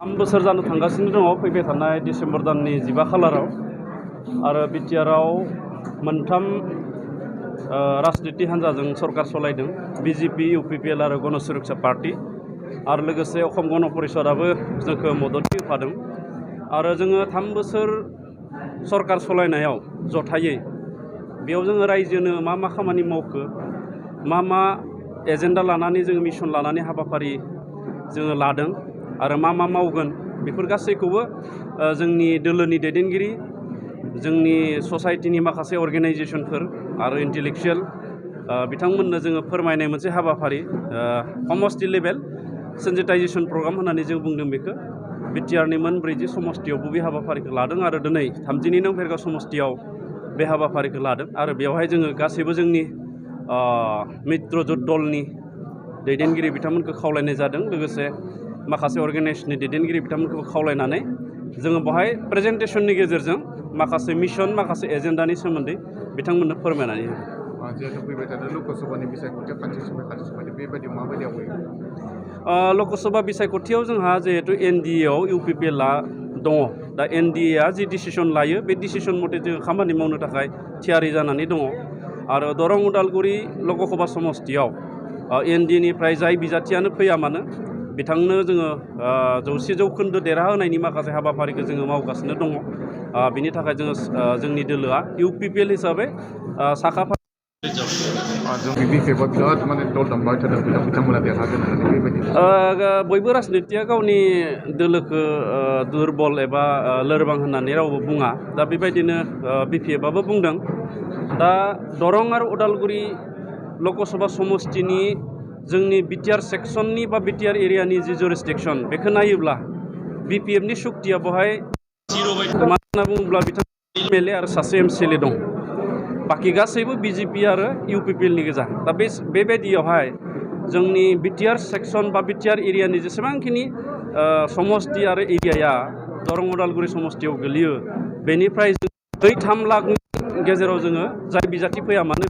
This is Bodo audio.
3 बोसोर जानो थांगासिनो दङ फैबाय थानाय डिसेम्बर दाननि 15 खालाराव आरो बिटिआरआव मोनथाम राजनीति हान्जाजों सरकार सलायदों बिजेपि इउपिपिएल आरो गण सुरक्षा पार्टी आरो लोगोसे अखम गण परिषदाबो जोंखौ मदद होफादों आरो जोङो 3 बोसोर सरकार सलायनायाव जथायै बेयाव जोङो रायजोनो मा खामानि मावखो मा एजेन्डा लानानै जोङो मिशन लानानै हाबाफारि जोङो लादों आरो मा मावगोन बेफोर गासैखौबो जोंनि दोलोनि दैदेनगिरि जोंनि ससाइटिनि माखासे अर्गेनाइजेशनफोर आरो इन्टेलेक्चुयेल बिथांमोननो जोङो फोरमायनाय मोनसे हाबाफारि समष्टि लेभेल सेन्सिटाइजेशन प्रग्राम होननानै जों बुंदों बेखौ बिटिआरनि मोन 40 समष्टियावबो बे हाबाफारिखौ लादों आरो दिनै 32 नं भेरगाव समष्टियाव बे हाबाफारिखौ लादों आरो बेवहाय जोङो गासैबो जोंनि मित्रजोत दलनि दैदेनगिरि बिथांमोनखौ खावलायनाय जादों लोगोसे माखासे अर्गेनाइजेशननि दैदेनगिरि बिथांमोनखौ खावलायनानै जोङो बेवहाय प्रेजेन्टेशननि गेजेरजों माखासे मिशन माखासे एजेन्डानि सोमोन्दै बिथांमोननो फोरमायनानै होगोन जिहेतु फैबाय थादों लकसभानि बिसायख'थिया खाथि समाय बेबायदि माबायदि आवगायो लकसभा बिसायख'थियाव जोंहा जिहेतु एनडिएआव इउपिपिएलआ दङ दा एनडिएआ जि डिसिसन लायो बे डिसिसन मथे जोङो खामानि मावनो थाखाय थियारि जानानै दङ आरो दरं उदालगुरि लकसभा समष्टियाव एनडिएनिफ्राय जाय बिजाथियानो फैया मानो बिथांनो जोङो 100% देरहाहोनायनि माखासे हाबाफारिखौ जोङो मावगासिनो दङ बिनि थाखाय जोङो जोंनि दोलोआ इउपिपिएल हिसाबै साखाफा बयबो राजनितिया गावनि दोलोखौ दुरबल एबा लोरबां होननानै रावबो बुङा दा बेबायदिनो बिपिएफआबो बुंदों दा दरं आरो उदालगुरि लकसभा समष्टिनि जोंनि बिटिआर सेक्सननि बा बिटिआर एरियानि जि जुरिसडिक्सन बेखौ नायोब्ला बिपिएफनि शक्तिया बेवहाय मा होनना बुङोब्ला बिथां एमएलए आरो सासे एमसिएलए दं बाखि गासैबो बिजेपि आरो इउपिपिएलनि गोजा दा बेबायदियावहाय जोंनि बिटिआर सेक्सन बा बिटिआर एरियानि जेसेबांखिनि समष्टि आरो एरियाया दरं उदालगुरि समष्टियाव गोलैयो बेनिफ्राय 2-3 लाखनि गेजेराव जोङो जाय बिजाथि फैया मानो